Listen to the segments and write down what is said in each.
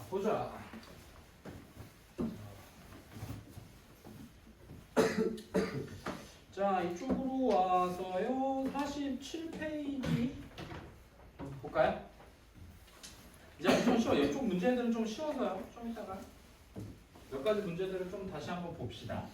보자. 자, 이쪽으로 와서요. 47페이지 볼까요? 이제 좀 쉬워. 이쪽 문제들은 좀 쉬워서요. 좀 이따가 몇 가지 문제들을 좀 다시 한번 봅시다.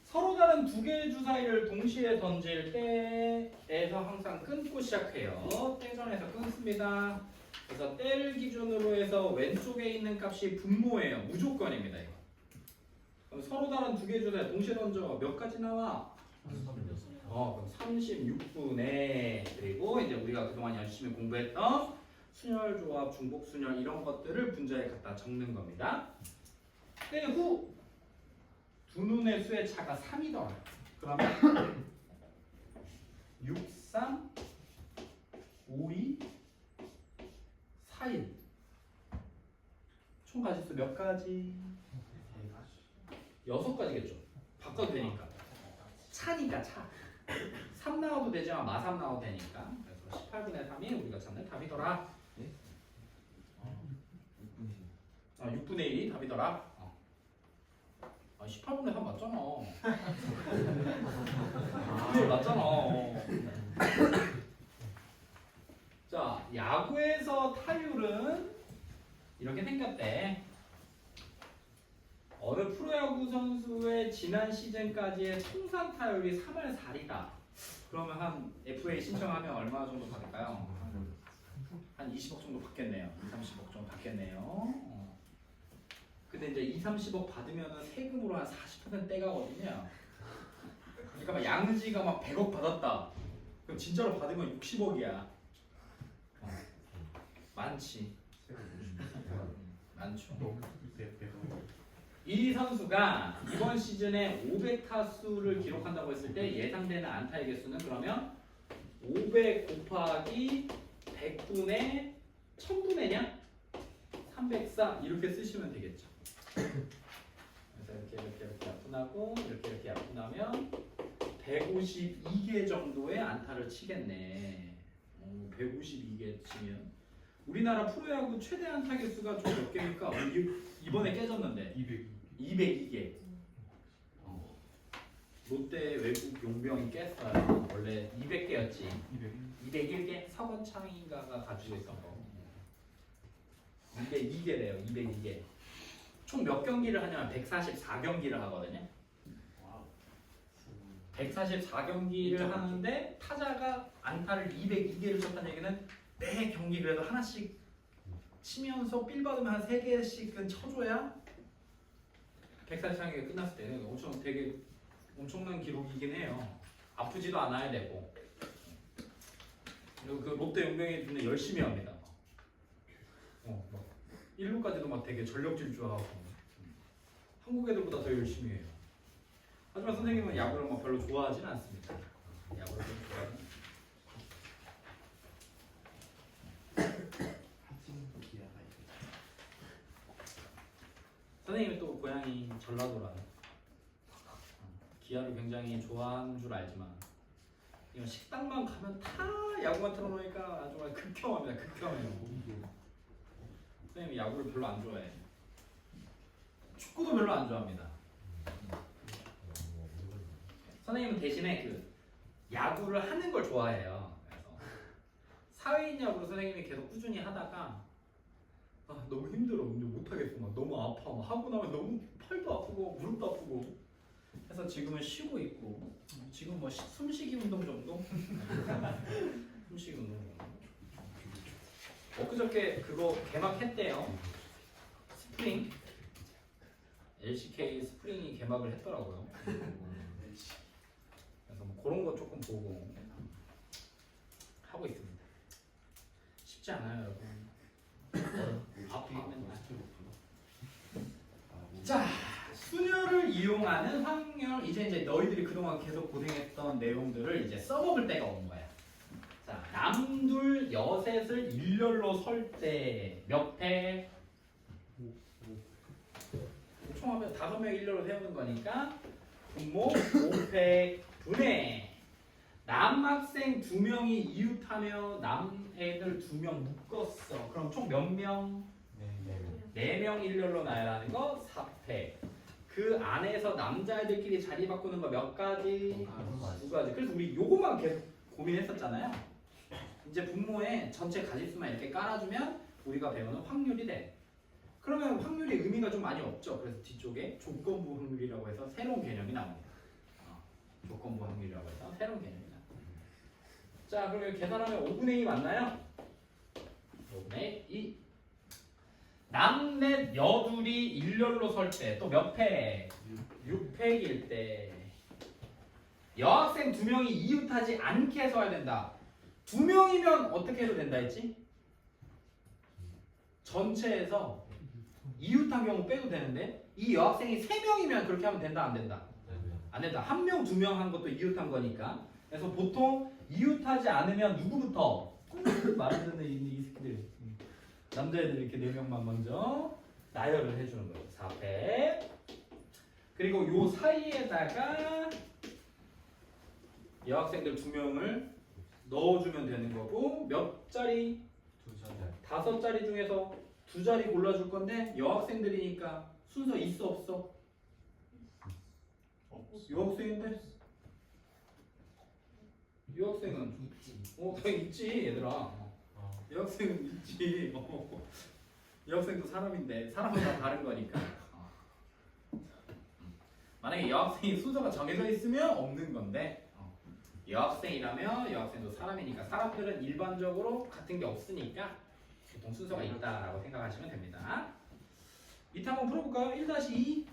서로 다른 두 개의 주사위를 동시에 던질 때에서 항상 끊고 시작해요. 떼전에서 끊습니다. 그래서 때를 기준으로 해서 왼쪽에 있는 값이 분모예요. 무조건입니다. 이거. 그럼 서로 다른 두 개의 주사위 동시에 던져. 몇 가지 나와? 그럼 36분의 그리고 이제 우리가 그동안 열심히 공부했던 순열 조합, 중복 순열 이런 것들을 분자에 갖다 적는 겁니다. 때 후 두 눈의 수의 차가 3이더라. 그러면 6, 3, 5, 2, 4, 1. 총 가지수 몇 가지? 6가지겠죠. 바꿔도 되니까. 차니까 차. 3 나와도 되지만 마3 나와도 되니까. 그래서 18분의 3이 우리가 찾는 답이더라. 6분의 1이 답이더라. 18분의 3 맞잖아. 그게 맞잖아. 자, 야구에서 타율은 이렇게 생겼대. 어느 프로야구 선수의 지난 시즌까지의 통산 타율이 3할 4리다. 그러면 한 FA 신청하면 얼마 정도 받을까요? 한 20억 정도 받겠네요. 2, 30억 정도 받겠네요. 근데 이제 2, 30억 받으면 세금으로 한 40% 떼가거든요. 그러니까 막 양지가 막 100억 받았다. 그럼 진짜로 받은 건 60억이야. 많지. 많죠. 이 선수가 이번 시즌에 500타수를 기록한다고 했을 때 예상되는 안타의 개수는 그러면 500 곱하기 100분의 1000분의냐? 304 이렇게 쓰시면 되겠죠. 그래서 이렇게 약분하고 이렇게 약분하면 152개 정도의 안타를 치겠네. 152개 치면 우리나라 프로야구 최대 안타 개수가 총 몇 개입니까? 이번에 깨졌는데 202개. 롯데 외국 용병이 깼어요. 원래 200개였지. 201개? 서건창인가가 가지고 있던 거. 202개래요. 202개. 총 몇 경기를 하냐면 144경기를 하거든요. 144경기를 하는데 타자가 안타를 202개를 쳤다는 얘기는 매 경기 그래도 하나씩 치면서 필 받으면 한 3개씩은 쳐줘야 144경기가 끝났을 때 되게 엄청난 기록이긴 해요. 아프지도 않아야 되고. 그리고 그 롯데 용병이 근데 열심히 합니다. 막 1루까지도 막 되게 전력 질주하고 한국 애들보다 더 열심히 해요. 하지만 선생님은 야구를 막 별로 좋아하진 않습니다. 야구를 좀 좋아하는. 선생님이 또 고향이 전라도라요. 기아를 굉장히 좋아하는 줄 알지만 이건 식당만 가면 다 야구만 틀어놓으니까 아주 극혐합니다. 극혐해요. 선생님이 야구를 별로 안 좋아해. 축구도 별로 안 좋아합니다. 선생님은 대신에 그 야구를 하는 걸 좋아해요. 그래서 사회인 야구를 선생님이 계속 꾸준히 하다가 너무 힘들어. 이제 못하겠어. 막 너무 아파. 막 하고 나면 너무 팔도 아프고 무릎도 아프고. 그래서 지금은 쉬고 있고 지금 뭐 숨쉬기 운동 정도? 숨쉬기 운동 정도. 엊그저께 그거 개막했대요. 스프링. LCK 스프링이 개막을 했더라고요. 그래서 뭐 그런 거 조금 보고 하고 있습니다. 쉽지 않아요, 여러분. 아파하면 자, 순열을 이용하는 확률 이제 너희들이 그동안 계속 고생했던 내용들을 이제 써먹을 때가 온 거야. 자, 남둘 여셋을 일렬로 설 때 몇 팩? 총합에 5명 일렬로 세우는 거니까 분모 5팩 분의 남학생 2명이 이웃하며 남애들 2명 묶었어. 그럼 총 몇 명? 4명 일렬로 나열하는 거 4패. 그 안에서 남자애들끼리 자리 바꾸는 거 몇 가지? 2가지. 그래서 우리 요거만 계속 고민했었잖아요. 이제 분모에 전체 가짓수만 이렇게 깔아주면 우리가 배우는 확률이 돼. 그러면 확률의 의미가 좀 많이 없죠. 그래서 뒤쪽에 조건부 확률이라고 해서 새로운 개념이 나옵니다. 조건부 확률이라고 해서 새로운 개념이다. 자, 그럼 여기 계산하면 5분의 2 맞나요? 5분의 2. 남넷 여둘이 일렬로 설 때 또 몇 패? 6패일 때 여학생 2명이 이웃하지 않게 서야 된다. 2명이면 어떻게 해도 된다 했지? 전체에서 이웃한 경우 빼도 되는데 이 여학생이 3명이면 그렇게 하면 된다 안 된다? 안 된다. 1명, 2명 한 것도 이웃한 거니까. 그래서 보통 이웃하지 않으면 누구부터? 말을 듣는 이 새끼들. 남자애들 이렇게 4명만 먼저 나열을 해주는 거예요. 4패. 그리고 요 사이에다가 여학생들 2명을 넣어주면 되는 거고 몇 자리? 5자리 중에서 2자리 골라줄 건데 여학생들이니까 순서 있어 없어? 여학생인데? 여학생은 있지. 당연히 있지 얘들아. 여학생은 있지. 여학생도 사람인데 사람마다 다른 거니까. 만약에 여학생이 순서가 정해져 있으면 없는 건데 여학생이라면 여학생도 사람이니까 사람들은 일반적으로 같은 게 없으니까 보통 순서가 있다라고 생각하시면 됩니다. 밑에 한번 풀어볼까요? 1-2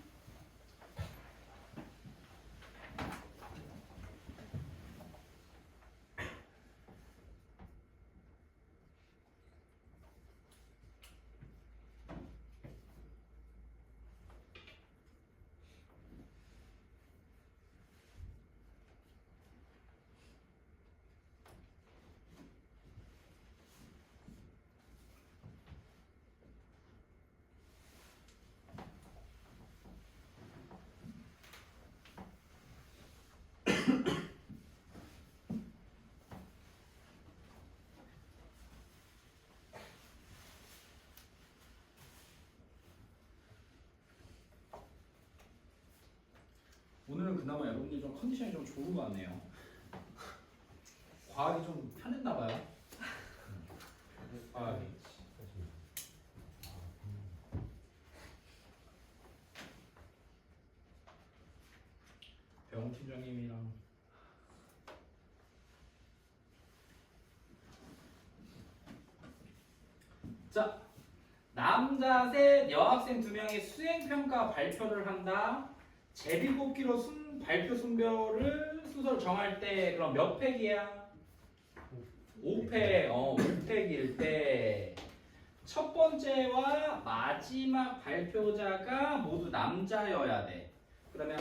오늘은 그나마 여러분들 좀 컨디션이 좀 좋은 것 같네요. 과학이 좀 편했나 봐요. 과학이. 병원 팀장님이랑 자, 남자 셋, 여학생 2명의 수행평가 발표를 한다. 제비뽑기로 발표 순서를 정할 때 그럼 몇 팩이야? 5팩. 5팩일 때 첫 번째와 마지막 발표자가 모두 남자여야 돼. 그러면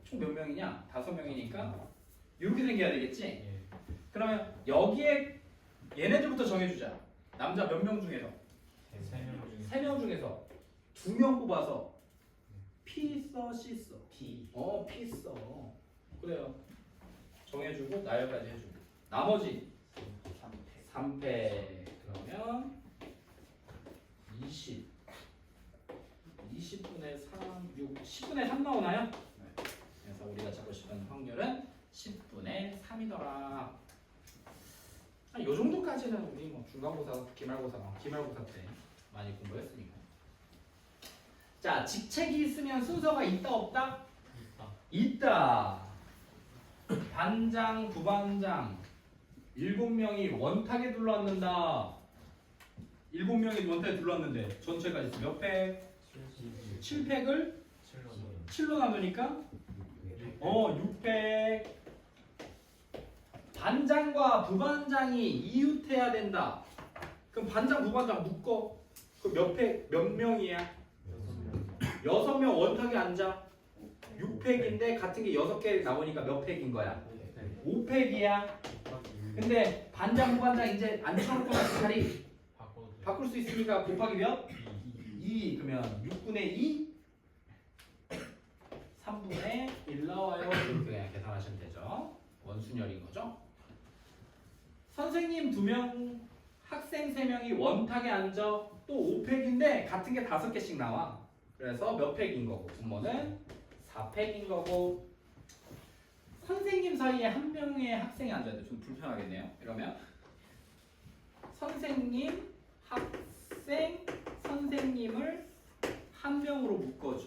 총 몇 명이냐? 5명이니까 이렇게 생겨야 되겠지? 그러면 여기에 얘네들부터 정해주자. 남자 몇 명 중에서? 3명 중에서 2명 뽑아서 P 써, C 써? P 써. 그래요. 정해주고 나열까지 해주고 나머지 3패 그러면 20분의 3, 6, 10분의 3 나오나요? 네. 그래서 우리가 잡고 싶은 확률은 10분의 3이더라. 이 정도까지는 우리 뭐 중간고사, 기말고사 때 많이 공부했으니까. 자, 직책이 있으면 순서가 있다 없다? 있다. 반장, 부반장 7명이 원탁에 둘러앉는다. 7명이 원탁에 둘러앉는데 전체까지 있으면 몇 팩? 7팩을 7로 나누니까 6팩. 반장과 부반장이 이웃해야 된다. 그럼 반장, 부반장 묶어. 그럼 몇 팩? 몇 명이야? 6명 원탁에 앉아. 6팩인데 같은 게 6개 나오니까 몇 팩인 거야? 5팩이야. 근데 반장, 부반장 이제 앉혀놓고 나서 자리 바꿀 수 있으니까 곱하기 몇? 2. 그러면 6분의 2? 3분의 1 나와요. 이렇게 그냥 계산하시면 되죠. 원순열인 거죠. 선생님 2명 학생 3명이 원탁에 앉아 또 5팩인데 같은 게 5개씩 나와. 그래서 몇 팩인 거고 분모는 4팩인 거고 선생님 사이에 한 명의 학생이 앉아야 돼. 좀 불편하겠네요. 이러면 선생님, 학생, 선생님을 한 명으로 묶어줘.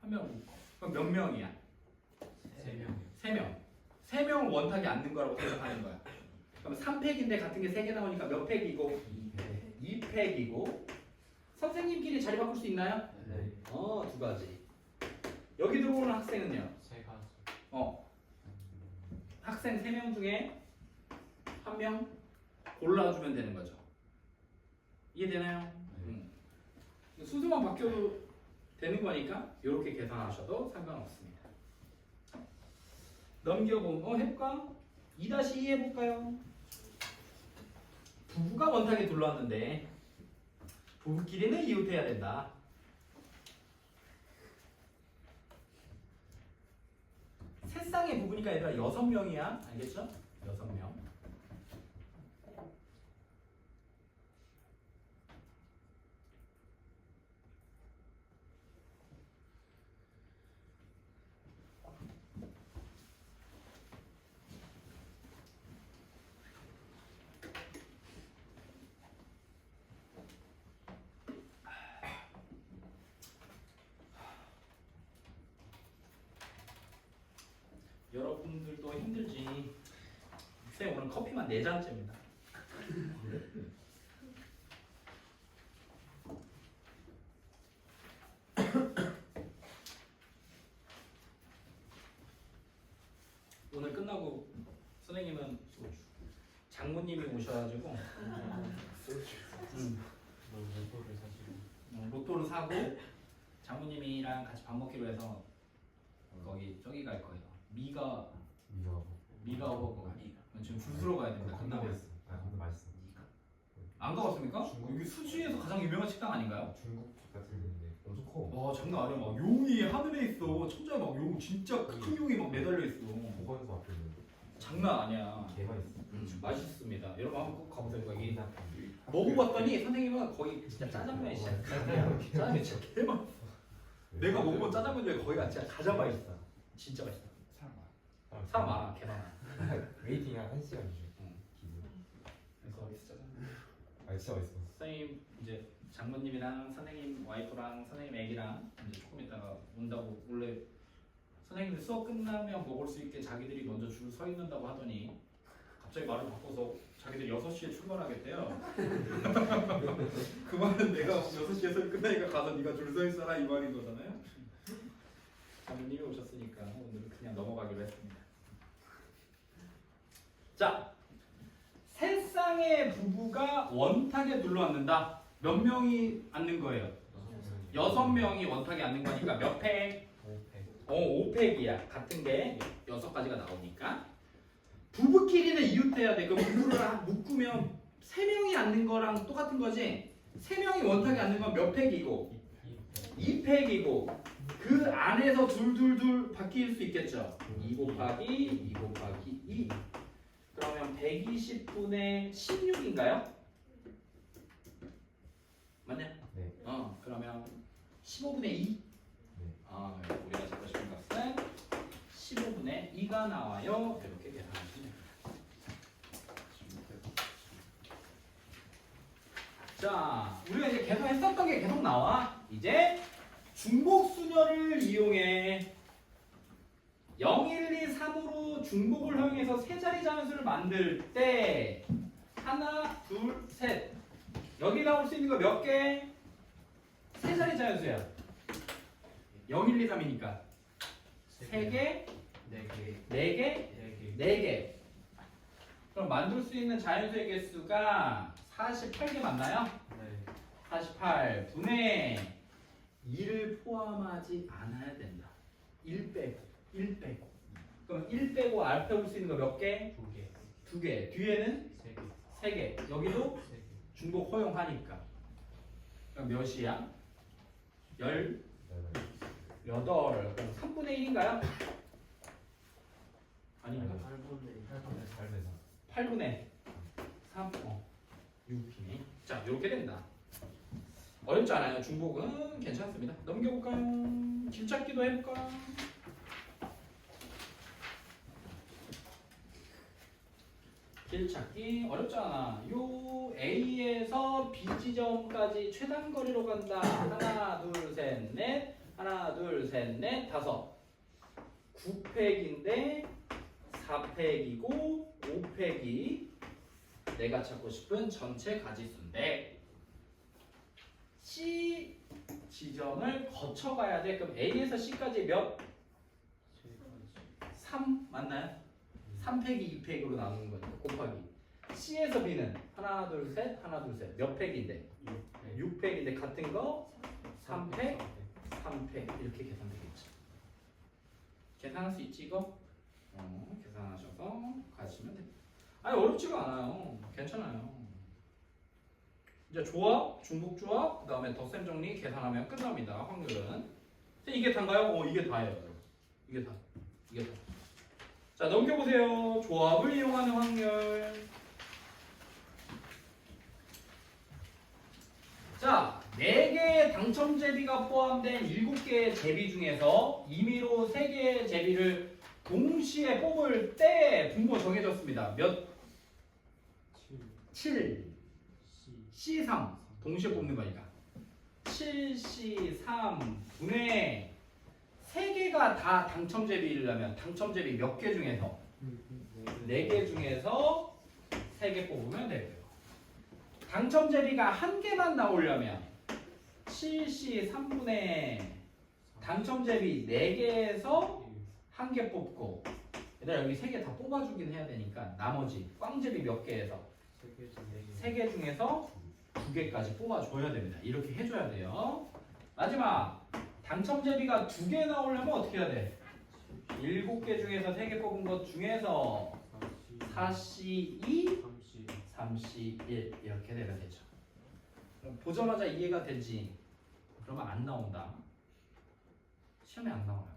한 명으로 묶어. 그럼 몇 명이야? 3명. 3명. 3명을 원탁에 앉는 거라고 생각하는 거야. 그럼 3팩인데 같은 게 3개 나오니까 몇 팩이고? 2팩이고. 선생님끼리 자리 바꿀 수 있나요? 네. 2가지. 여기 들어오는 학생은요? 3가지. 학생 3명 중에 한 명 골라주면 되는 거죠. 이해되나요? 순서만 바뀌어도 되는 거니까 이렇게 계산하셔도 상관없습니다. 넘겨보면 해볼까? 2-2 해볼까요? 부부가 원탁에 둘러왔는데 부부끼리는 이웃해야 된다. 세 쌍의 부부니까 얘들아 6명이야. 알겠죠? 6명. 여러분들도 힘들지. 쌤 오늘 커피만 4잔째입니다. 오늘 끝나고 선생님은 장모님이 오셔가지고 로또를 사시고. 로또를 사고 장모님이랑 같이 밥 먹기로 해서 거기 저기 갈 거예요. 미가 버거. 지금 줄 서러 가야 됩니다. 끝나고. 근데 맛있어. 안 가봤습니까? 중국? 여기 수지에서 가장 유명한 식당 아닌가요? 중국 같은 데인데 엄청 커. 와 장난 아니야. 막 용이 하늘에 있어. 천장에 막 용 진짜 큰 용이 막 매달려 있어. 보건소 앞에 있는 장난 아니야. 개 맛있어. 맛있습니다. 여러분 한번 꼭 가보세요. 거기 먹어봤더니 선생님은 거의 진짜 짜장면이 진짜 짜장면 진짜 개 맛있어. 내가 먹어본 짜장면 중에 거기가 진짜 가장 맛있어. 진짜 맛있어. 사람 많아. 개 많아. 웨이팅 한 1시간 주죠. 기본. 그래서 거기서 짜장면. 아 진짜 맛있어. 선생님 이제 장모님이랑 선생님 와이프랑 선생님 애기랑 이제 조금 있다가 온다고 원래 선생님들 수업 끝나면 먹을 수 있게 자기들이 먼저 줄 서 있는다고 하더니 갑자기 말을 바꿔서 자기들이 6시에 출발하겠대요. 그 말은 내가 6시에 수업 끝나니까 가서 네가 줄 서 있어라 이 말인 거잖아요. 장모님이 오셨으니까 오늘은 그냥 넘어가기로 했습니다. 자, 세 쌍의 부부가 원탁에 둘러앉는다. 몇 명이 앉는 거예요? 6명이 원탁에 앉는 거니까 몇 팩? 5팩이야. 같은 게 6가지가 나오니까. 부부끼리는 이웃해야 돼. 그 부부를 묶으면 3명이 앉는 거랑 똑같은 거지. 3명이 원탁에 앉는 건 몇 팩이고? 2팩이고. 그 안에서 둘 바뀔 수 있겠죠. 2 곱하기 2 곱하기 2. 그러면 120분의 16인가요? 맞냐? 네. 그러면 15분의 2. 네. 우리가 잡고 싶은 값은 15분의 2가 나와요. 이렇게 계산하시면 됩니다. 자, 우리가 이제 계속 했었던 게 계속 나와. 이제 중복수녀를 이용해 0, 1, 2, 3으로 중복을 허용해서 세 자리 자연수를 만들 때 하나, 둘, 셋 여기 나올 수 있는 거 몇 개? 세 자리 자연수야. 0, 1, 2, 3이니까 3개, 4개, 4개. 그럼 만들 수 있는 자연수의 개수가 48개 맞나요? 네. 48분의 2를 포함하지 않아야 된다. 1 빼고. 그럼 1 빼고 R 빼올 수 있는 거 몇 개? 2개. 2개. 뒤에는 3개. 3개. 여기도 3개. 중복 허용하니까. 그럼 몇이야? 18. 그럼 3분의 1인가요? 아닌가? 8분의 8분의 8분의 3. 이렇게 된다. 어렵지 않아요. 중복은 괜찮습니다. 넘겨볼까요? 길찾기도 해볼까? 길찾기 어렵지 않아. 요 A에서 B 지점까지 최단 거리로 간다. 하나, 둘, 셋, 넷. 하나, 둘, 셋, 넷, 다섯. 9팩인데 4팩이고 5팩이 내가 찾고 싶은 전체 가지수인데 C 지점을 거쳐가야 돼. 그럼 A에서 C까지 몇? 3 맞나요? 3팩이 2팩으로 나누는 거니까 곱하기 C에서 B는 하나 둘 셋 하나 둘 셋 몇 팩인데? 6팩인데 같은 거 3팩 3팩 이렇게 계산되겠죠. 계산할 수 있지 이거? 계산하셔서 가시면 됩니다. 아니 어렵지가 않아요. 괜찮아요. 이제 조합, 중복 조합, 그 다음에 덧셈 정리 계산하면 끝납니다. 확률은. 이게 다인가요? 이게 다예요. 이게 다. 이게 다. 자 넘겨보세요. 조합을 이용하는 확률. 자 4개의 당첨 제비가 포함된 7개의 제비 중에서 임의로 3개의 제비를 동시에 뽑을 때 분모 정해졌습니다. 몇? 7 C3 동시에 뽑는 거니까 7C3 분의 3개가 다 당첨 제비이려면 당첨 제비 몇 개 중에서 4개 중에서 3개 뽑으면 되고요. 당첨 제비가 1개만 나오려면 7C3분의 당첨 제비 4개에서 1개 뽑고 얘들아 여기 3개 다 뽑아주긴 해야 되니까 나머지 꽝 제비 몇 개에서 3개 중에서 2개까지 뽑아줘야 됩니다. 이렇게 해줘야 돼요. 마지막 당첨 제비가 2개 나오려면 어떻게 해야 돼? 7개 중에서 3개 뽑은 것 중에서 4C2, 3C1 이렇게 되면 되죠. 그럼 보자마자 이해가 되지? 그러면 안 나온다. 시험에 안 나와요.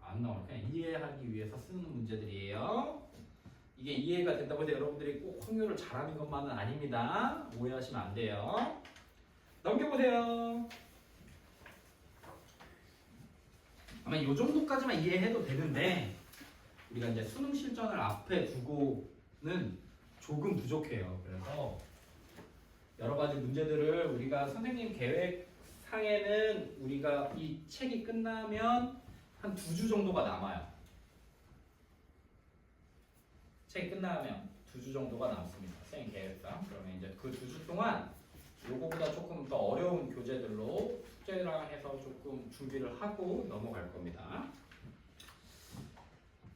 안 나와요. 그냥 이해하기 위해서 쓰는 문제들이에요. 이게 이해가 된다고 해서 여러분들이 꼭 확률을 잘하는 것만은 아닙니다. 오해하시면 안 돼요. 넘겨보세요. 아마 이 정도까지만 이해해도 되는데 우리가 이제 수능 실전을 앞에 두고는 조금 부족해요. 그래서 여러 가지 문제들을 우리가 선생님 계획상에는 우리가 이 책이 끝나면 한 2주 정도가 남아요. 책이 끝나면 2주 정도가 남습니다. 선생님 계획상. 그러면 이제 그 2주 동안 요거보다 조금 더 어려운 교재들로 숙제랑 해서 조금 준비를 하고 넘어갈 겁니다.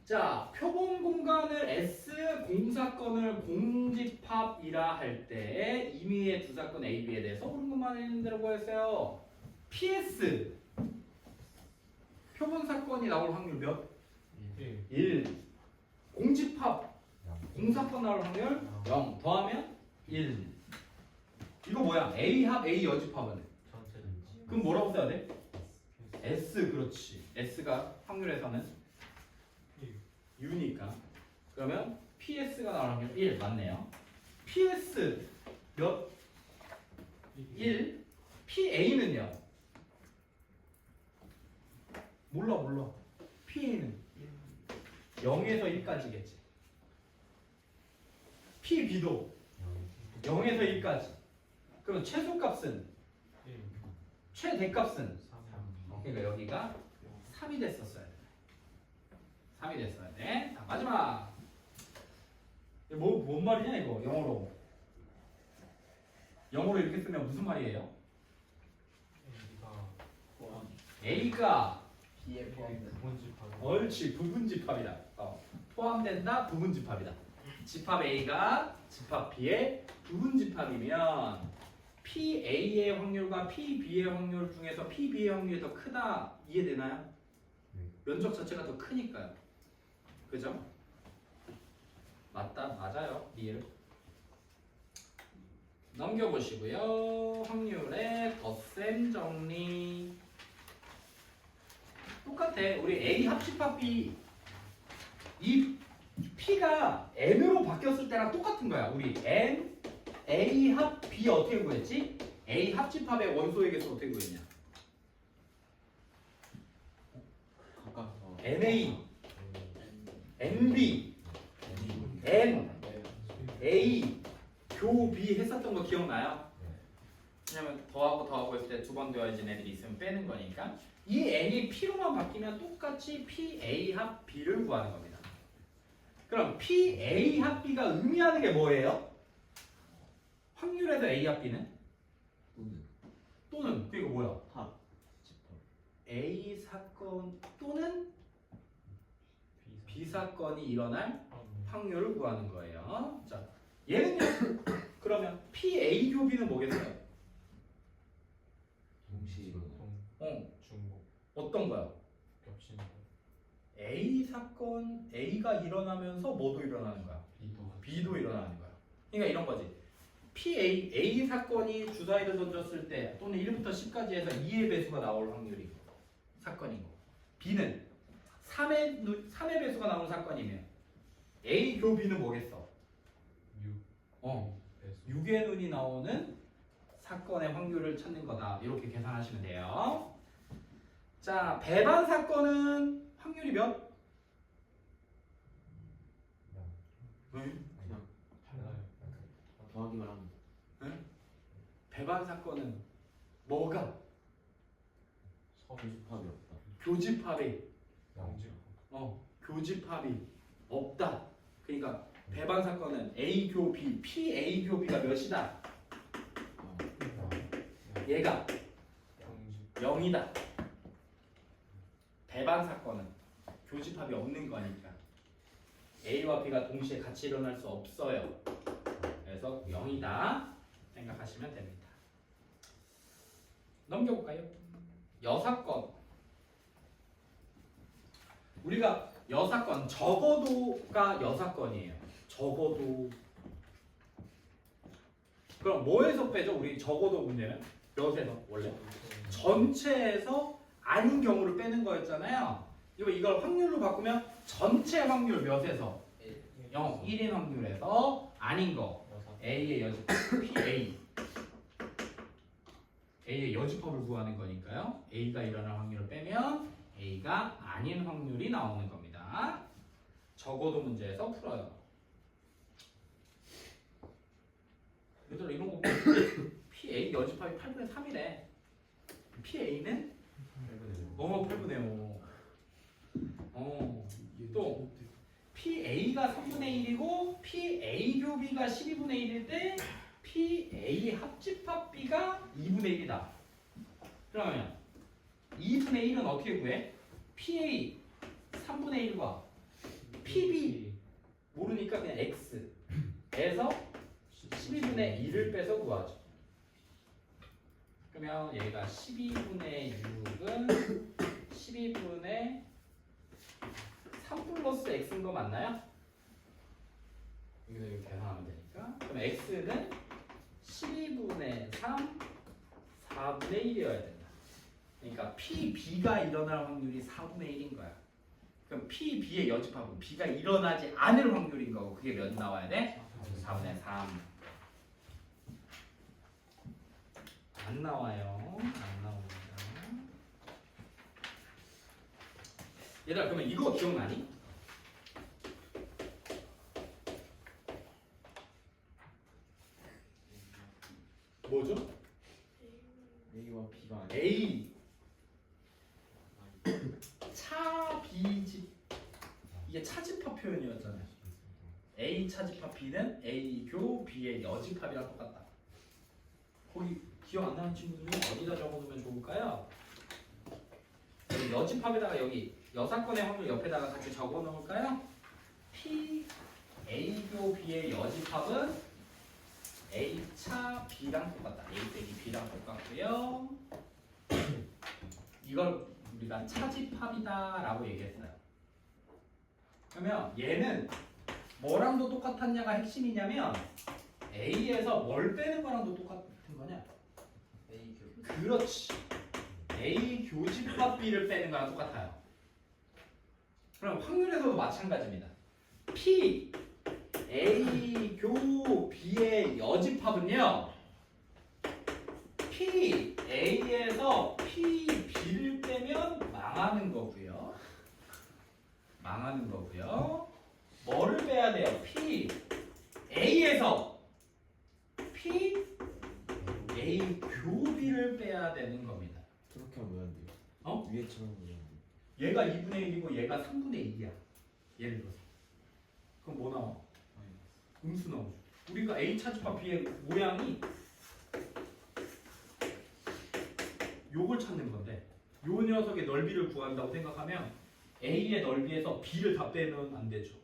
자, 표본 공간을 S, 공사건을 공집합이라 할 때 임의의 두 사건 A, B에 대해서 흐름만 있는 대로 했어요. PS 표본 사건이 나올 확률 몇? 1. 공집합 공사건 나올 확률 0 더하면 1. 이거 뭐야? A 합 A 여집합은 그럼 뭐라고 써야 돼? S 그렇지. S가 확률에서는 U니까 그러면 PS가 나올 확률 1 맞네요. PS 몇? 1. PA는요? 몰라. PA는 0에서 1까지겠지. PB도 0에서 1까지. 그럼 최소값은? 최대값은? 그러니까 여기가 3이 됐었어야 돼. 3이 됐어야 돼. 자, 마지막. 뭔 말이냐 이거 영어로. 영어로 이렇게 쓰면 무슨 말이에요? A가 B에 포함된 옳지 부분집합이다. 포함된다 부분집합이다. 집합 A가 집합 B의 부분집합이면 PA의 확률과 PB의 확률 중에서 PB의 확률이 더 크다. 이해되나요? 면적 자체가 더 크니까요. 그죠? 맞아요. 이해를. 넘겨보시고요. 확률의 덧셈 정리. 똑같아. 우리 A 합집합 B 이 P가 N으로 바뀌었을 때랑 똑같은 거야. 우리 N, A 합 B 어떻게 구했지? A 합집합의 원소의 개수 어떻게 구했냐? 가까워서 NA, NB, N, A, 교 B 했었던 거 기억나요? 왜냐면 더하고 했을 때 두 번 되어야지 애들이 있으면 빼는 거니까 이 N이 P로만 바뀌면 똑같이 PA 합 B를 구하는 겁니다. 그럼 PA 합 B가 의미하는 게 뭐예요? 확률에서 A 합 B는? 또는 그게 뭐야? 합 집합 A 사건 또는 B 사건이 일어날 확률을 구하는 거예요. 자, 얘는요. 그러면 PA 교비는 뭐겠어요? 동시 중복 어떤 거요? 겹치는 거 A 사건 A가 일어나면서 뭐도 일어나는 거야? B도 일어나는 거야. 그러니까 이런 거지. A 사건이 주사위를 던졌을 때 또는 1부터 10까지 해서 2의 배수가 나올 확률이 사건이고 B는 3의 배수가 나오는 사건이면 A 교 B는 뭐겠어? 6의 눈이 나오는 사건의 확률을 찾는 거다. 이렇게 계산하시면 돼요. 자, 배반 사건은 확률이 몇? 그냥 달라요. 더하기만 하면 배반 사건은 뭐가? 교집합이 없다. 교집합이 양집. 교집합이 없다. 그러니까 배반 사건은 A 교 B, PA 교 B가 몇이다? 얘가 0이다. 배반 사건은 교집합이 없는 거니까 A와 B가 동시에 같이 일어날 수 없어요. 그래서 0이다 생각하시면 됩니다. 넘겨볼까요? 여사건. 우리가 여사건, 적어도가 여사건이에요. 적어도. 그럼 뭐에서 빼죠? 우리 적어도 문제는 몇에서 원래? 전체에서 아닌 경우를 빼는 거였잖아요. 이걸 확률로 바꾸면 전체 확률 몇에서? 0, 1인 확률에서 아닌 거. A의 여집합, PA. A의 여집합을 구하는 거니까요. A가 일어날 확률을 빼면 A가 아닌 확률이 나오는 겁니다. 적어도 문제에서 풀어요. 얘들아 이런 거 PA 여집합이 8분의 3이래. PA는 8분의 5. 또 PA가 3분의 1이고 PA 교비가 12분의 1일 때 PA 합집합 B가 2분의 1이다. 그러면 2분의 1은 어떻게 구해? PA 3분의 1과 PB 모르니까 그냥 X에서 12분의 1을 빼서 구하죠. 그러면 얘가 12분의 6은 12분의 3 플러스 X인 거 맞나요? 여기서 이렇게 계산하면 되니까. 그럼 X는 12분의 3, 4분의 1이어야 된다. 그러니까 PB가 일어날 확률이 4분의 1인 거야. 그럼 PB의 여집합은 B가 일어나지 않을 확률인 거고 그게 몇 나와야 돼? 4분의 3. 안 나와요. 안 나옵니다. 얘들아 그러면 이거 기억나니? 뭐죠? A와 B가 아니야. A 차비집 이게 차집합 표현이었잖아요. A 차집합 B는 A 교 B의 여집합이랑 똑같다. 거기 기억 안 나는 친구들은 어디다 적어두면 좋을까요? 여집합에다가 여기 여사건의 확률 옆에다가 같이 적어 놓을까요? P A 교 B의 여집합은 A 차 B랑 똑같다. A 빼기 B랑 똑같고요. 이걸 우리가 차집합이다라고 얘기했어요. 그러면 얘는 뭐랑도 똑같았냐가 핵심이냐면 A에서 뭘 빼는 거랑도 똑같은 거냐? A 교 그렇지. A 교집합 B를 빼는 거랑 똑같아요. 그럼 확률에서도 마찬가지입니다. P A 교 B의 여집합은요 그러면요 P A에서 P B를 빼면 망하는 거고요. 망하는 거고요. 뭐를 빼야 돼요? P A에서 P A 교비를 빼야 되는 겁니다. 그렇게 하면 안 돼요. 어? 위에처럼 하면 안 돼요. 얘가 2분의 1이고 얘가 3분의 2야. 예를 들어서. 그럼 뭐 나와? 음수 나오죠. 우리가 A 차집합 B의 모양이 요걸 찾는 건데 요 녀석의 넓이를 구한다고 생각하면 A의 넓이에서 B를 다 빼면 안 되죠.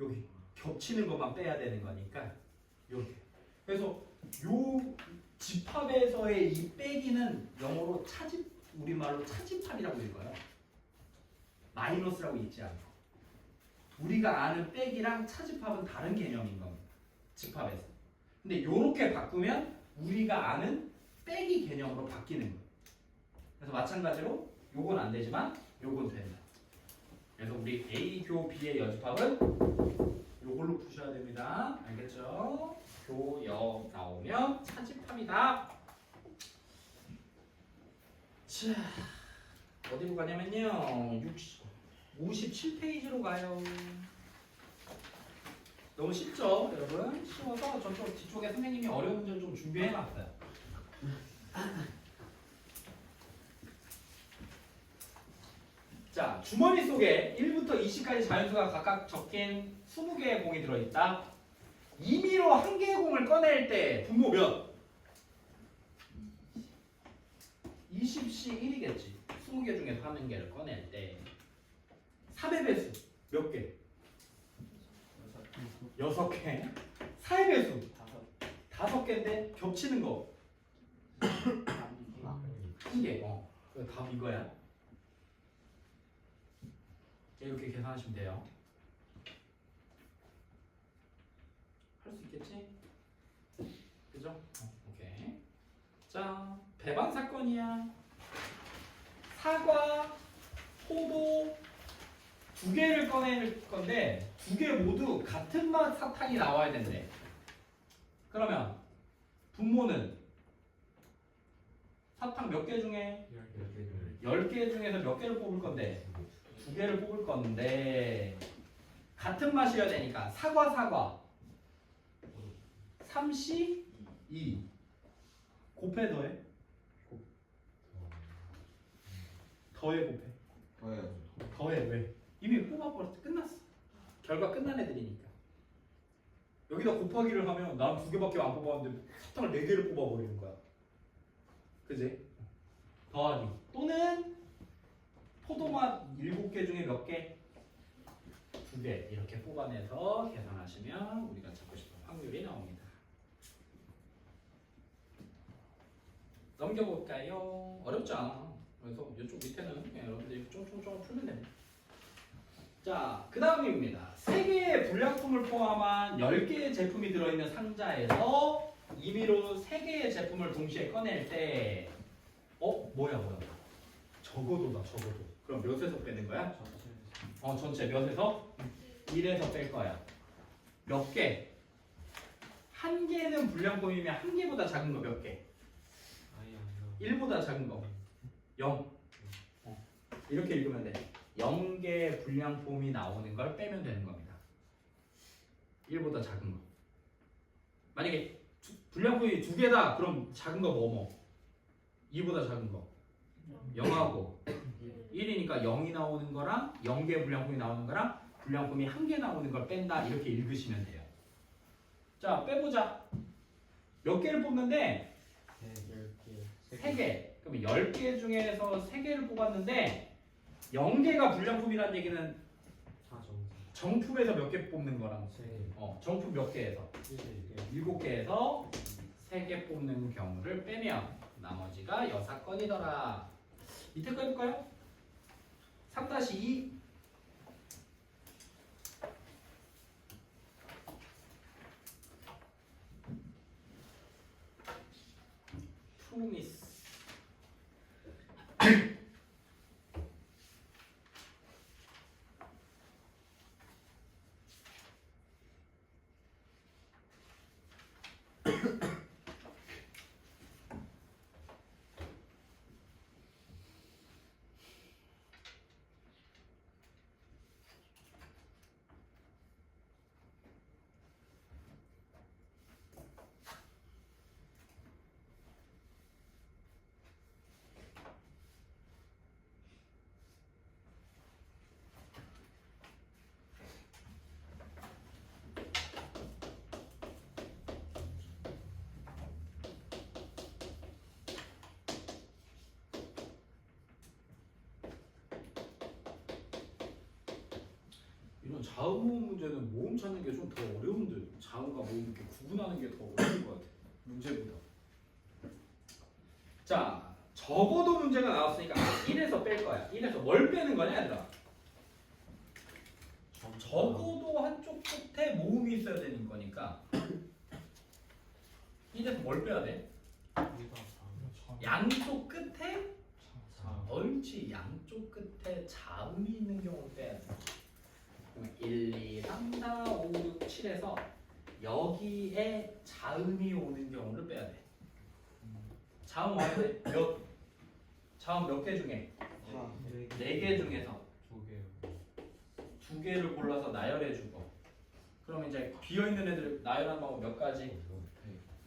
여기 겹치는 것만 빼야 되는 거니까 이렇게. 그래서 요 집합에서의 이 빼기는 영어로 차집, 우리말로 차집합이라고 읽어요. 마이너스라고 읽지 않고. 우리가 아는 빼기랑 차집합은 다른 개념인 겁니다. 집합에서. 근데 요렇게 바꾸면 우리가 아는 빼기 개념으로 바뀌는 거예요. 그래서 마찬가지로 요건 안 되지만 요건 된다. 그래서 우리 A 교 B의 여집합은 요걸로 푸셔야 됩니다. 알겠죠? 교역 나오면 차집합이다. 자, 어디로 가냐면요. 57페이지로 가요. 너무 쉽죠, 여러분? 쉬워서 저쪽 뒤쪽에 선생님이 어려운 문제를 좀 준비해놨어요. 자, 주머니 속에 1부터 20까지 자연수가 각각 적힌 20개의 공이 들어있다. 임의로 한 개의 공을 꺼낼 때 분모 몇? 20씩 1이겠지. 20개 중에서 한 개를 꺼낼 때 3의 배수 몇 개? 6개. 4의 배수 5개인데 겹치는 거 한 개. 그 답 이거야. 이렇게 계산하시면 돼요. 할 수 있겠지? 그죠? 오케이. 자, 배반 사건이야. 사과, 포도 두 개를 꺼낼 건데 두 개 모두 같은 맛 사탕이 나와야 된대. 그러면 분모는 사탕 몇 개 중에 10개 중에서 몇 개를 뽑을 건데 두 개를 뽑을 건데 같은 맛이어야 되니까 사과 3C 2 곱해 더해 더해 왜? 이미 뽑아버렸어. 끝났어. 결과 끝난 애들이니까. 여기다 곱하기를 하면 난 2개밖에 안 뽑았는데 사탕을 4개를 뽑아버리는 거야. 그지? 더하기 또는 포도맛 7개 중에 몇 개? 2개 이렇게 뽑아내서 계산하시면 우리가 찾고 싶은 확률이 나옵니다. 넘겨볼까요? 어렵지 않아. 그래서 이쪽 밑에는 그냥 여러분들이 쫑쫑쫑 풀면 됩니다. 자, 그 다음입니다. 3개의 불량품을 포함한 10개의 제품이 들어있는 상자에서 임의로 3개의 제품을 동시에 꺼낼 때 뭐야 적어도다. 그럼 몇에서 빼는 거야? 전체 몇에서? 1에서 뺄 거야. 몇 개? 한 개는 불량품이면 한 개보다 작은 거 몇 개? 1보다 작은 거 0. 이렇게 읽으면 돼. 0개의 불량품이 나오는 걸 빼면 되는 겁니다. 1보다 작은 거. 만약에 불량품이 2개다. 그럼 작은 거 뭐? 2보다 작은 거 0하고 1이니까 0이 나오는 거랑 0개의 불량품이 나오는 거랑 불량품이 1개 나오는 걸 뺀다. 이렇게 읽으시면 돼요. 자, 빼보자. 몇 개를 뽑는데 3개. 그럼 10개 중에서 3개를 뽑았는데 0개가 불량품이라는 얘기는 정품에서 몇 개 뽑는 거랑 정품 몇 개에서 7개에서 3개 뽑는 경우를 빼면 나머지가 여사건이더라. 밑에 거 해볼까요? 3-2 프로미스 자음 모음 문제는 모음 찾는 게 좀 더 어려운데 자음과 모음 이렇게 구분하는 게 더 어려운 것 같아. 문제보다. 자, 적어도 문제가 나왔으니까 1에서 뺄 거야. 1에서 뭘 빼는 거냐, 얘들아? 적어도 한쪽 끝에 모음이 있어야 되는 거니까 1에서 뭘 빼야 돼? 양쪽 끝에 옳지. 양쪽 끝에 자음이 있는 경우를 빼야 돼. 그러면 1, 2, 3, 4, 5, 6, 7에서 여기에 자음이 오는 경우를 빼야 돼. 자음 와야 돼. 자음 몇 개 중에? 4개 중에서 2개를 골라서 나열해주고. 그럼 이제 비어있는 애들 나열한 방법 몇 가지?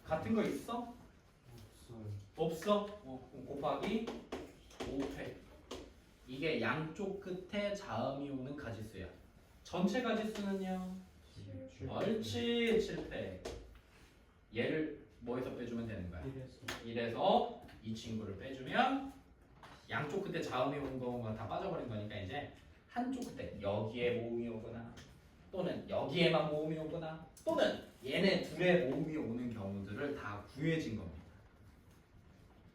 같은 거 있어? 없어? 그럼 곱하기 5회. 이게 양쪽 끝에 자음이 오는 가지수야. 전체 가지수는요? 옳지. 7회. 얘를 뭐에서 빼주면 되는 거야? 1에서 이 친구를 빼주면 양쪽 끝에 자음이 오는 거가 다 빠져버린 거니까 이제 한쪽 끝에 여기에 모음이 오거나 또는 여기에만 모음이 오거나 또는 얘네 둘의 모음이 오는 경우들을 다 구해진 겁니다.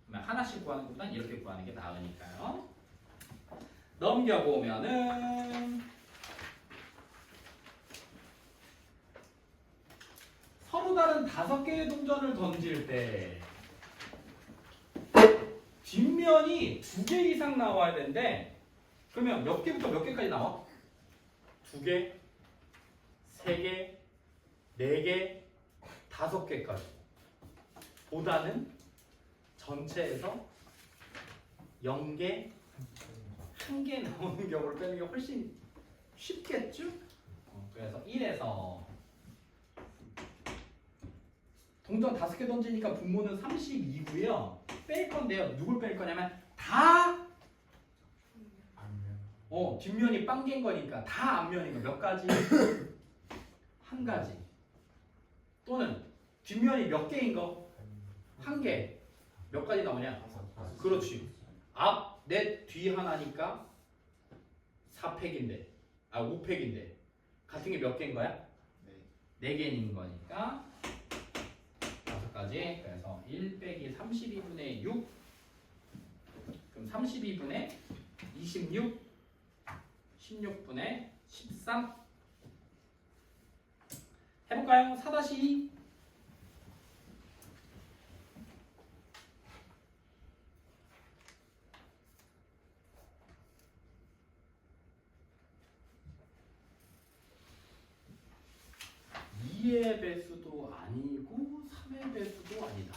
그러면 하나씩 구하는 것보단 이렇게 구하는 게 나으니까요. 넘겨보면은 서로 다른 5개의 동전을 던질 때 뒷면이 2개 이상 나와야 되는데 그러면 몇 개부터 몇 개까지 나와? 2개, 3개, 4개, 5개까지 보다는 전체에서 0개, 1개 나오는 경우를 빼는 게 훨씬 쉽겠죠? 그래서 1에서 동전 5개 던지니까 분모는 32고요. 뺄 건데요. 누굴 뺄 거냐면 다 뒷면이 빵개인 거니까 다 앞면인 거. 몇 가지? 한 가지. 또는 뒷면이 몇 개인 거? 한 개. 몇 가지 나오냐? 그렇지. 앞, 넷, 뒤 하나니까 4팩인데 5팩인데 같은 게 몇 개인 거야? 4개인 거니까 5가지. 그래서 1 빼기 32분의 6 그럼 32분의 26 16분의 13 해볼까요? 4-2 2의 배수도 아니고 3의 배수도 아니다.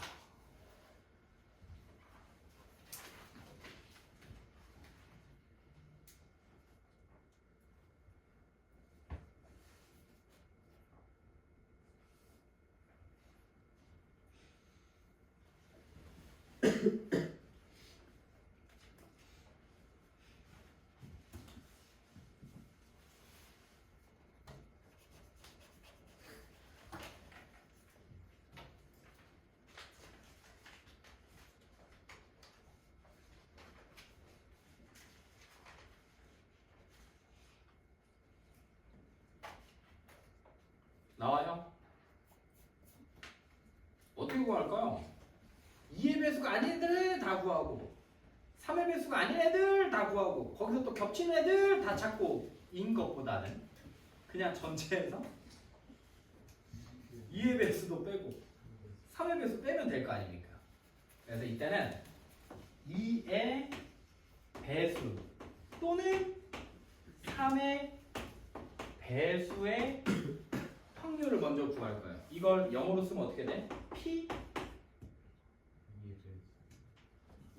나와요? 어떻게 구할까요? 2의 배수가 아닌 애들 다 구하고 3의 배수가 아닌 애들 다 구하고 거기서 또 겹치는 애들 다 찾고 인 것보다는 그냥 전체에서 2의 배수도 빼고 3의 배수 빼면 될 거 아닙니까? 그래서 이때는 2의 배수 또는 3의 배수의 확률을 먼저 구할 거예요. 이걸 영어로 쓰면 어떻게 돼? P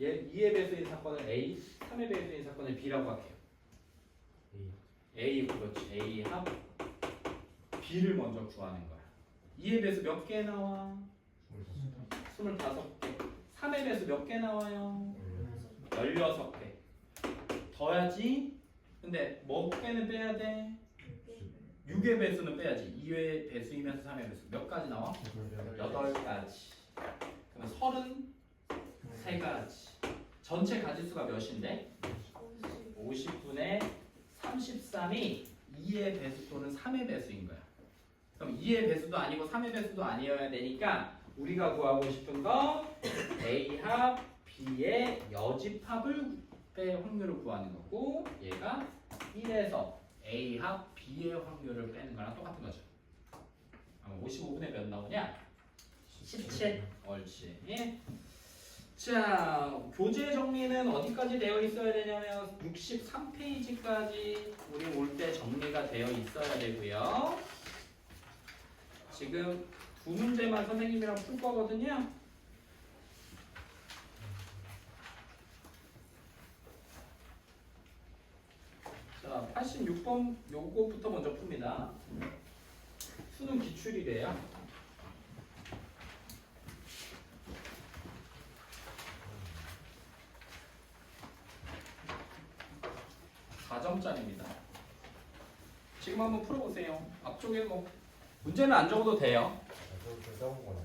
2의 배수인 사건을 A, 3의 배수인 사건을 B라고 할게요. A 그렇지. A 합 B를 먼저 구하는 거야. 2의 배수 몇 개 나와? 25개. 3의 배수 몇 개 나와요? 16개. 더야지. 근데 몇 개는 빼야 돼? 6의 배수는 빼야지. 2의 배수이면서 3의 배수. 몇 가지 나와? 8가지. 그러면 33가지. 전체 가지수가 몇인데? 50분의 33이 2의 배수 또는 3의 배수인 거야. 그럼 2의 배수도 아니고 3의 배수도 아니어야 되니까 우리가 구하고 싶은 거 A 합 B의 여집합을 뺄 확률을 구하는 거고 얘가 1에서 A 합 B의 확률을 빼는 거랑 똑같은 거죠. 55분의 몇 나오냐? 17. 옳지. 자, 교재 정리는 어디까지 되어 있어야 되냐면 63페이지까지 우리 올 때 정리가 되어 있어야 되고요. 지금 두 문제만 선생님이랑 풀 거거든요. 자, 86번 요거부터 먼저 풉니다. 수능 기출이래요. 4점짜리입니다. 지금 한번 풀어보세요. 앞쪽에 뭐 문제는 안 적어도 돼요. 저 써본 거나.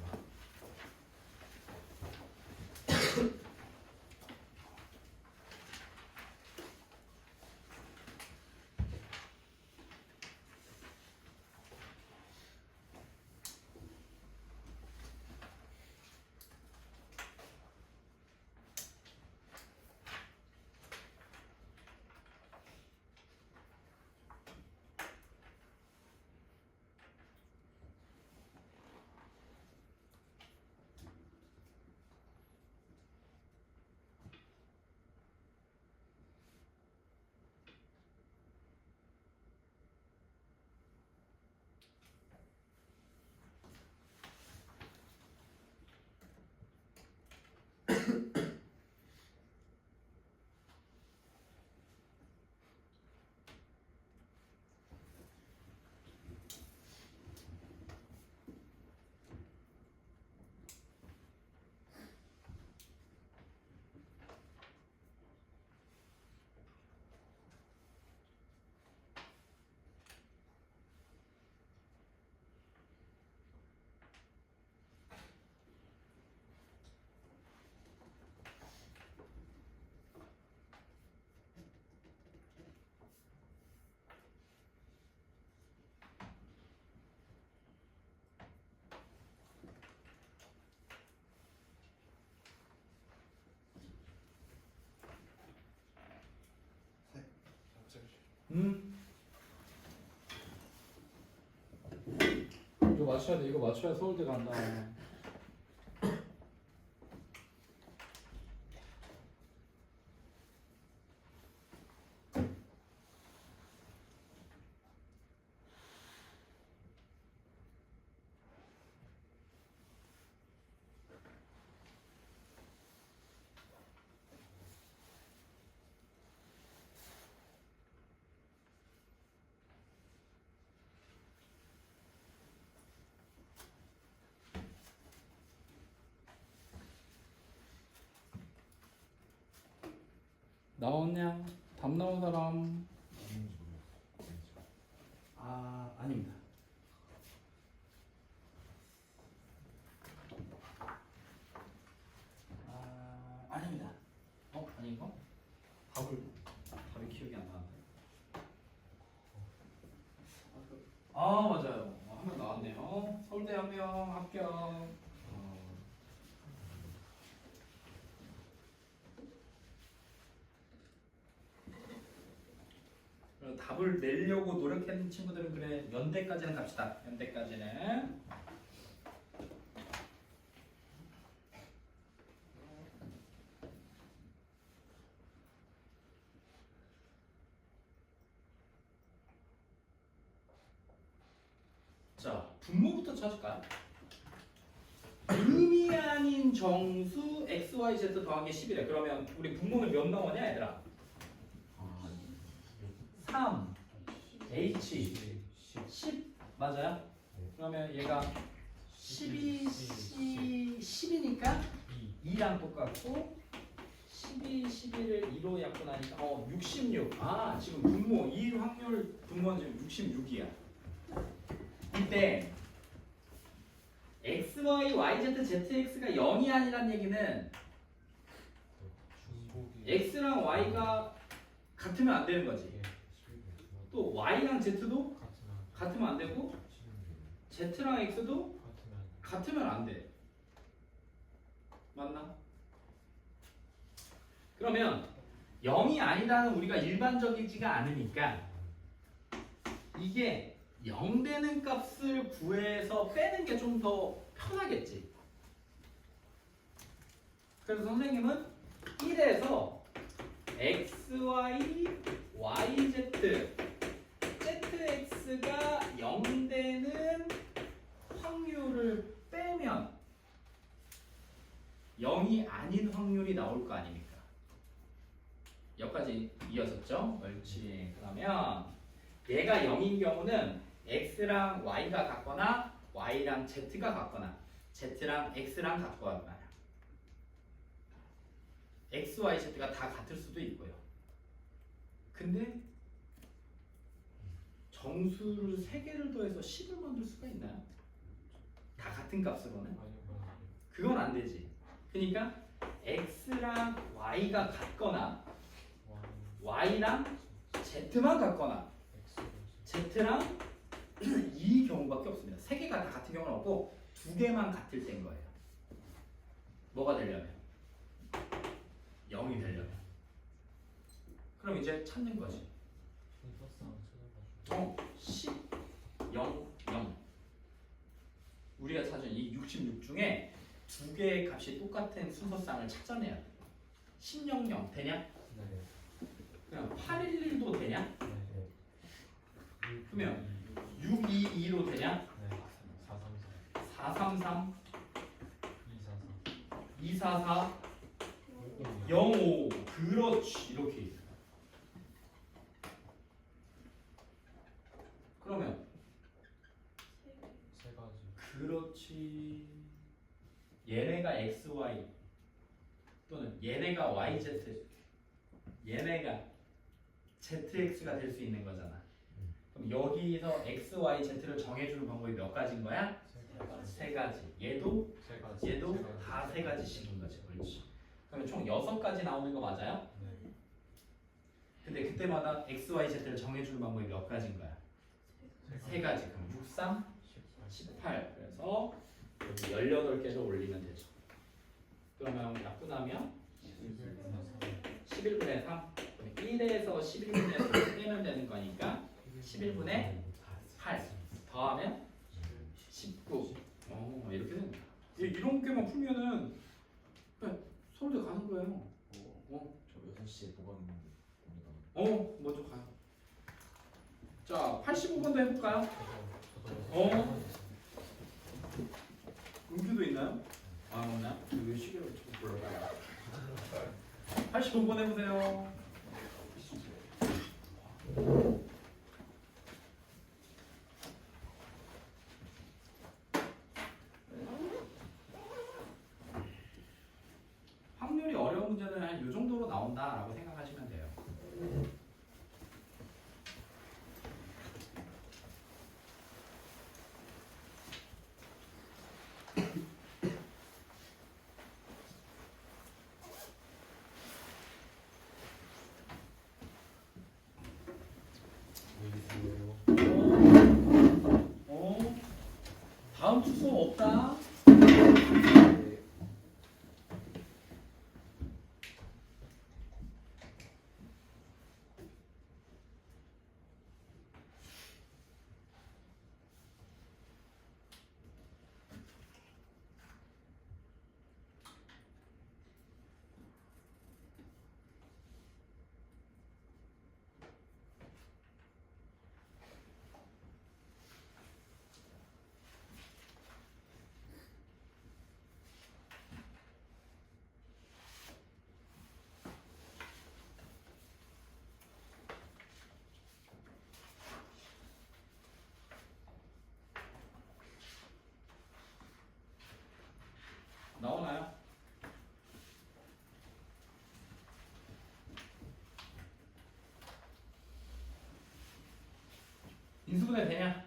이거 맞춰야 돼. 이거 맞춰야 서울대 간다. 나왔냐? 답 나온 사람? 아, 아닙니다. 아, 아닙니다. 아닌가? 답이 기억이 안 나는데. 아, 맞아요. 한 명 나왔네요. 서울대 한 명 합격. 답을 내려고 노력했는 친구들은 그래 연대까지는 갑시다. 연대까지는. 자, 분모부터 찾을까요? 의미 아닌 정수 xyz 더하기 10이래. 그러면 우리 분모는 몇 나오냐 얘들아? 3 h 10 맞아요? 그러면 얘가 10이니까 2랑 똑같고 11을 2로 약분하니까 66. 아, 지금 분모 이 확률 분모는 지금 66이야. 이때 x, y, y, z, zx가 0이 아니란 얘기는 x랑 y가 같으면 안 되는 거지. 또 y랑 z도 같으면 같으면 안 되고 z랑 x도 같으면 안 돼. 맞나? 그러면 0이 아니다는 우리가 일반적이지가 않으니까 이게 0 되는 값을 구해서 빼는 게 좀 더 편하겠지. 그래서 선생님은 1에서 xy, yz, zx가 0 되는 확률을 빼면 0이 아닌 확률이 나올 거 아닙니까? 여기까지 이어졌죠? 옳지. 그러면 얘가 0인 경우는 x랑 y가 같거나 y랑 z가 같거나 z랑 x랑 같거나 x, y, z가 다 같을 수도 있고요. 근데 정수를 3개를 더해서 10을 만들 수가 있나요? 다 같은 값으로는? 그건 안 되지. 그러니까 x랑 y가 같거나 y랑 z만 같거나 z랑 이 경우밖에 없습니다. 3개가 다 같은 경우는 없고 2개만 같을 때인 거예요. 뭐가 되려면? 0이 되려면. 그럼 이제 찾는 거지. 10, 0, 0. 우리가 찾은 이 66 중에 2개의 값이 똑같은 순서쌍을 찾아내야 돼. 10, 0, 0 되냐? 그냥 811도 되냐? 그러면 622로 되냐? 433, 244, 05. 그렇지. 이렇게 있어. 그러면 그렇지. 얘네가 xy 또는 얘네가 yz, 얘네가 zx가 될 수 있는 거잖아. 그럼 여기서 x, y, z를 정해주는 방법이 몇 가지인 거야? 3가지. 얘도 다 3가지씩인 거지. 그렇지. 그러면 총 6가지 나오는 거 맞아요? 근데 그때마다 x, y, z를 정해주는 방법이 몇 가지인 거야? 3가지. 그럼 6, 3, 18. 그래서 여기 18개를 올리면 되죠. 그러면 약분하면 11분의 3. 1에서 11분의 3 빼면 되는 거니까 11분의 8 더하면 19. 이렇게 되는 거야. 이런 개만 풀면은 서울대 가는 거예요. 저 6시에 보건 봅니다. 먼저 가요. 자, 85번도 해볼까요? 은규도 있나요? 없나? 왜 시계를 자꾸 불러요? 85번 해보세요. 확률이 어려운 문제는 한 이 정도로 나온다라고 생각하시면 돼요. 다음 주 수업 없다. 나오나요? 인수분해 되냐?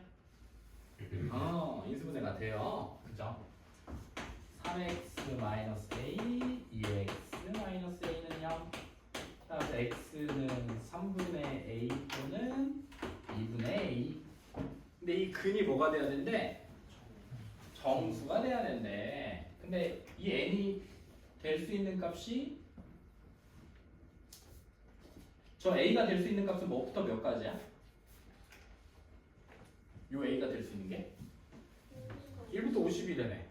인수분해가 돼요. 그죠? 3x 마이너스 a, 2x 마이너스 a는 0. 따라서 x는 3분의 a 또는 근이 뭐가 돼야 된대? 정수가 돼야 된대. 근데 이 n이 될 수 있는 값이 저 a가 될 수 있는 값은 뭐부터 몇 가지야? 요 a가 될 수 있는 게 1부터 50이라네.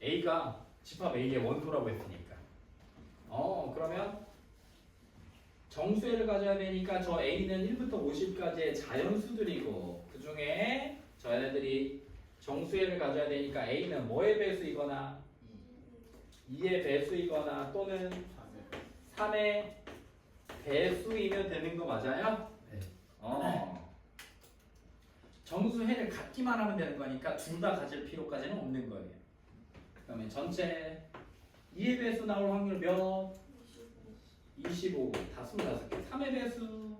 a가 집합 a의 원소라고 했으니까. 그러면 정수회를 가져야 되니까 저 a는 1부터 50까지의 자연수들이고 그 중에 저 얘네들이 정수회를 가져야 되니까 a는 뭐의 배수이거나 2의 배수이거나 또는 3의 배수이면 되는 거 맞아요? 네. 정수회를 갖기만 하면 되는 거니까 둘 다 가질 필요까지는 없는 거예요. 그러면 전체 2의 배수 나올 확률 몇? 25. 다 25개. 3의 배수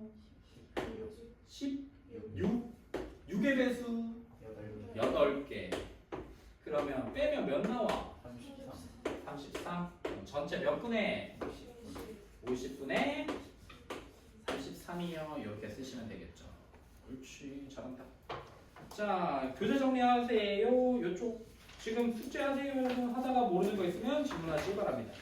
16. 6의 배수 8개. 그러면 빼면 몇 나와? 33. 전체 몇 분의? 50분의 33이요. 이렇게 쓰시면 되겠죠. 옳지. 잘한다. 자, 교재 정리하세요. 요쪽 지금 숙제하세요 하다가 모르는 거 있으면 질문하시기 바랍니다.